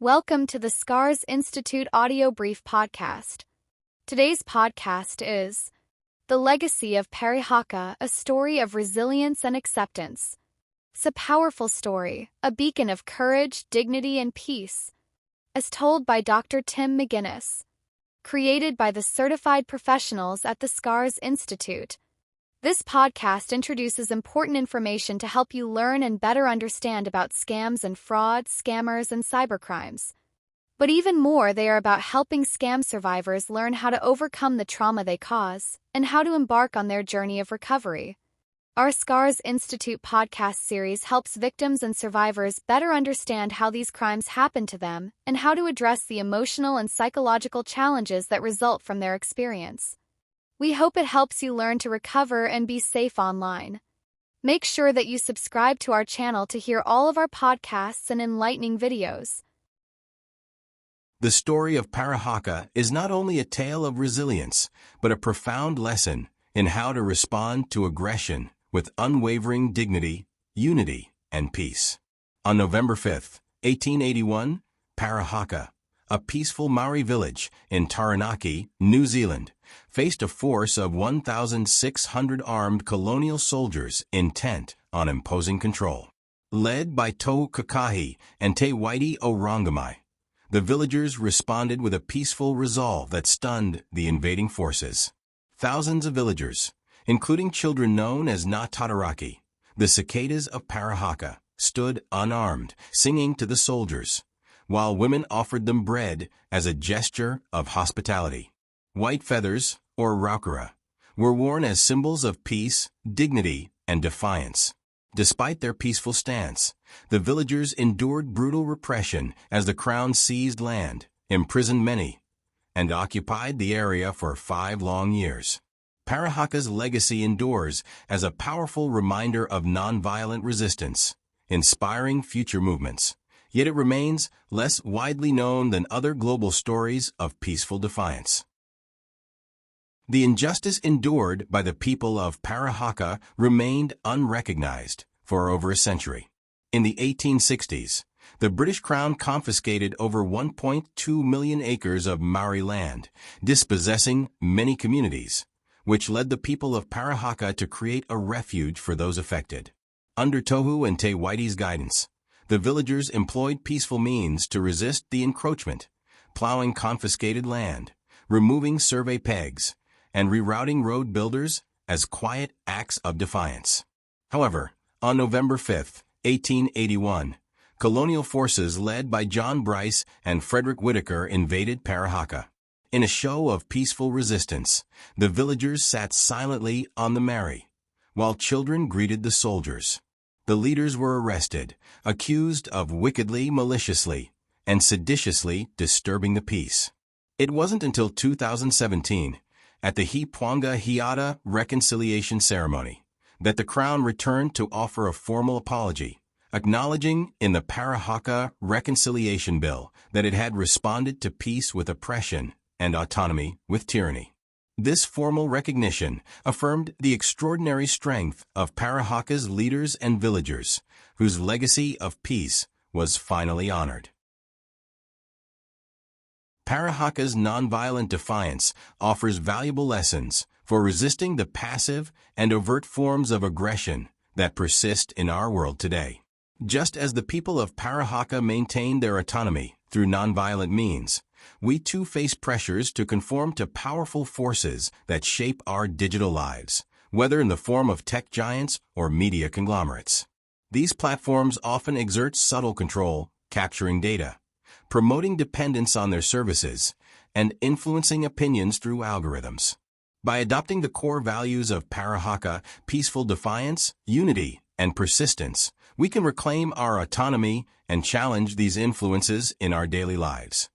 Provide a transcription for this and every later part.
Welcome to the Scars Institute audio brief podcast. Today's podcast is The Legacy of Parihaka, a story of resilience and acceptance. It's a powerful story, a beacon of courage, dignity, and peace, as told by Dr. Tim McGuinness. Created by the certified professionals at the Scars Institute, this podcast introduces important information to help you learn and better understand about scams and fraud, scammers, and cybercrimes. But even more, they are about helping scam survivors learn how to overcome the trauma they cause and how to embark on their journey of recovery. Our Scars Institute podcast series helps victims and survivors better understand how these crimes happen to them and how to address the emotional and psychological challenges that result from their experience. We hope it helps you learn to recover and be safe online. Make sure that you subscribe to our channel to hear all of our podcasts and enlightening videos. The story of Parihaka is not only a tale of resilience, but a profound lesson in how to respond to aggression with unwavering dignity, unity, and peace. On November 5, 1881, Parihaka, a peaceful Maori village in Taranaki, New Zealand, faced a force of 1,600 armed colonial soldiers intent on imposing control. Led by Tohu Kākahi and Whiti o Rongomai, the villagers responded with a peaceful resolve that stunned the invading forces. Thousands of villagers, including children known as Ngā Tātarakihi, the Cicadas of Parihaka, stood unarmed, singing to the soldiers, while women offered them bread as a gesture of hospitality. White feathers, or raukura, were worn as symbols of peace, dignity, and defiance. Despite their peaceful stance, the villagers endured brutal repression as the crown seized land, imprisoned many, and occupied the area for 5 long years. Parihaka's legacy endures as a powerful reminder of nonviolent resistance, inspiring future movements. Yet it remains less widely known than other global stories of peaceful defiance. The injustice endured by the people of Parihaka remained unrecognized for over a century. In the 1860s, the British Crown confiscated over 1.2 million acres of Maori land, dispossessing many communities, which led the people of Parihaka to create a refuge for those affected. Under Tohu and Whiti's guidance, the villagers employed peaceful means to resist the encroachment, plowing confiscated land, removing survey pegs, and rerouting road builders as quiet acts of defiance. However, on November 5, 1881, colonial forces led by John Bryce and Frederick Whitaker invaded Parihaka. In a show of peaceful resistance, the villagers sat silently on the marae, while children greeted the soldiers. The leaders were arrested, accused of wickedly, maliciously, and seditiously disturbing the peace. It wasn't until 2017, at the Hipuanga reconciliation ceremony, that the Crown returned to offer a formal apology, acknowledging in the Parihaka Reconciliation Bill that it had responded to peace with oppression and autonomy with tyranny. This formal recognition affirmed the extraordinary strength of Parihaka's leaders and villagers, whose legacy of peace was finally honored. Parihaka's nonviolent defiance offers valuable lessons for resisting the passive and overt forms of aggression that persist in our world today. Just as the people of Parihaka maintained their autonomy through nonviolent means, we too face pressures to conform to powerful forces that shape our digital lives, whether in the form of tech giants or media conglomerates. These platforms often exert subtle control, capturing data, promoting dependence on their services, and influencing opinions through algorithms. By adopting the core values of Parihaka, peaceful defiance, unity, and persistence, we can reclaim our autonomy and challenge these influences in our daily lives.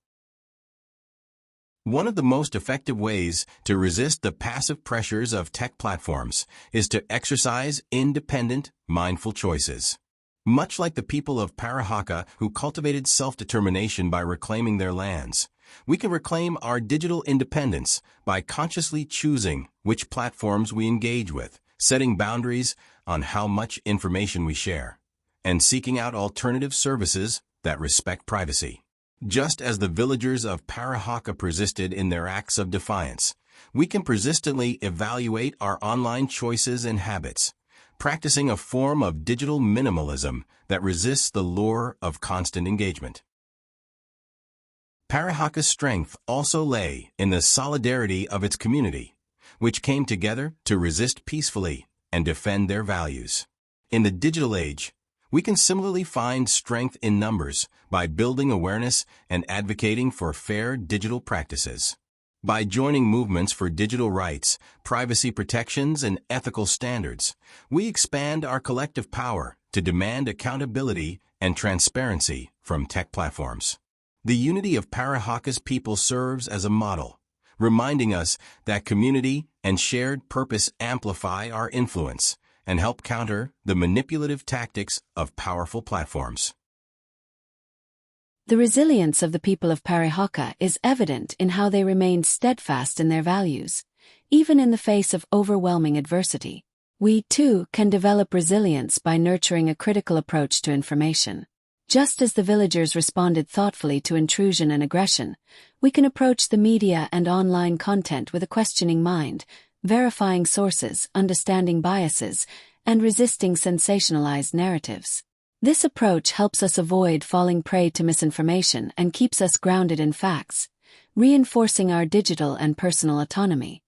One of the most effective ways to resist the passive pressures of tech platforms is to exercise independent, mindful choices. Much like the people of Parihaka who cultivated self-determination by reclaiming their lands, we can reclaim our digital independence by consciously choosing which platforms we engage with, setting boundaries on how much information we share, and seeking out alternative services that respect privacy. Just as the villagers of Parihaka persisted in their acts of defiance, we can persistently evaluate our online choices and habits, practicing a form of digital minimalism that resists the lure of constant engagement. Parihaka's strength also lay in the solidarity of its community, which came together to resist peacefully and defend their values. In the digital age, we can similarly find strength in numbers by building awareness and advocating for fair digital practices. By joining movements for digital rights, privacy protections, and ethical standards, we expand our collective power to demand accountability and transparency from tech platforms. The unity of Parihaka's people serves as a model, reminding us that community and shared purpose amplify our influence and help counter the manipulative tactics of powerful platforms. The resilience of the people of Parihaka is evident in how they remained steadfast in their values, even in the face of overwhelming adversity. We, too, can develop resilience by nurturing a critical approach to information. Just as the villagers responded thoughtfully to intrusion and aggression, we can approach the media and online content with a questioning mind, verifying sources, understanding biases, and resisting sensationalized narratives. This approach helps us avoid falling prey to misinformation and keeps us grounded in facts, reinforcing our digital and personal autonomy.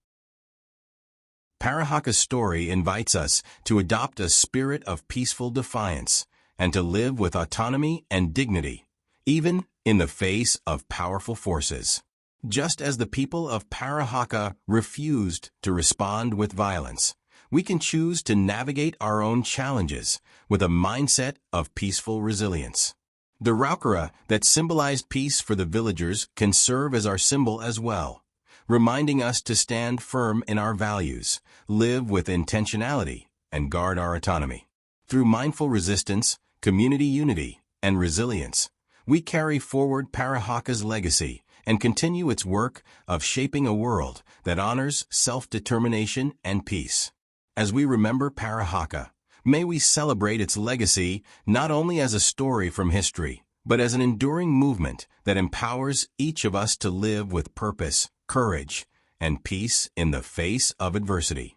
Parihaka's story invites us to adopt a spirit of peaceful defiance and to live with autonomy and dignity, even in the face of powerful forces. Just as the people of Parihaka refused to respond with violence, we can choose to navigate our own challenges with a mindset of peaceful resilience. The raukura that symbolized peace for the villagers can serve as our symbol as well, reminding us to stand firm in our values, live with intentionality, and guard our autonomy. Through mindful resistance, community unity, and resilience, we carry forward Parihaka's legacy and continue its work of shaping a world that honors self-determination and peace. As we remember Parihaka, may we celebrate its legacy not only as a story from history, but as an enduring movement that empowers each of us to live with purpose, courage, and peace in the face of adversity.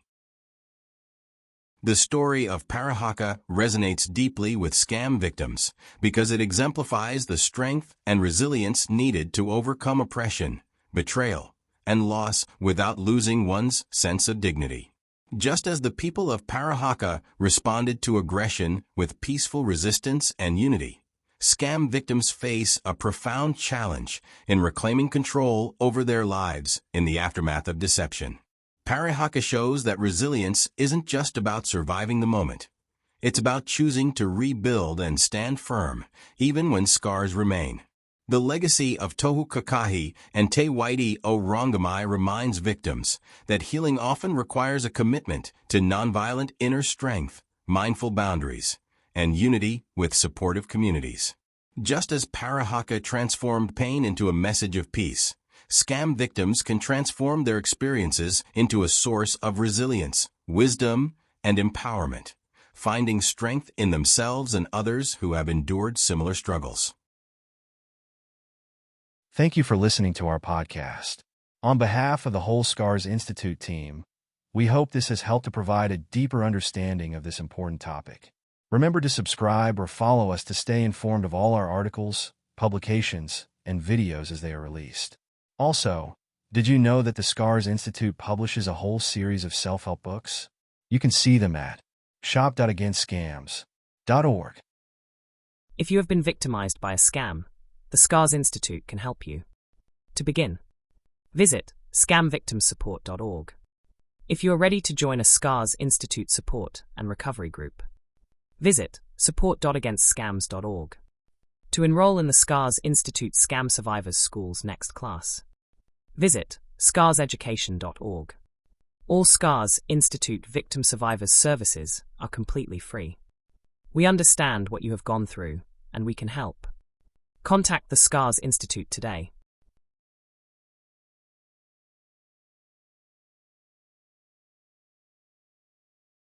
The story of Parihaka resonates deeply with scam victims because it exemplifies the strength and resilience needed to overcome oppression, betrayal, and loss without losing one's sense of dignity. Just as the people of Parihaka responded to aggression with peaceful resistance and unity, scam victims face a profound challenge in reclaiming control over their lives in the aftermath of deception. Parihaka shows that resilience isn't just about surviving the moment. It's about choosing to rebuild and stand firm, even when scars remain. The legacy of Tohu Kākahi and Te Whiti o Rongomai reminds victims that healing often requires a commitment to nonviolent inner strength, mindful boundaries, and unity with supportive communities. Just as Parihaka transformed pain into a message of peace, scam victims can transform their experiences into a source of resilience, wisdom, and empowerment, finding strength in themselves and others who have endured similar struggles. Thank you for listening to our podcast. On behalf of the Whole Scars Institute team, we hope this has helped to provide a deeper understanding of this important topic. Remember to subscribe or follow us to stay informed of all our articles, publications, and videos as they are released. Also, did you know that the Scars Institute publishes a whole series of self-help books? You can see them at shop.againstscams.org. If you have been victimized by a scam, the Scars Institute can help you. To begin, visit scamvictimsupport.org. If you are ready to join a Scars Institute support and recovery group, visit support.againstscams.org. To enroll in the Scars Institute Scam Survivors School's next class, visit scarseducation.org. All Scars Institute Victim Survivors services are completely free. We understand what you have gone through, and we can help. Contact the Scars Institute today.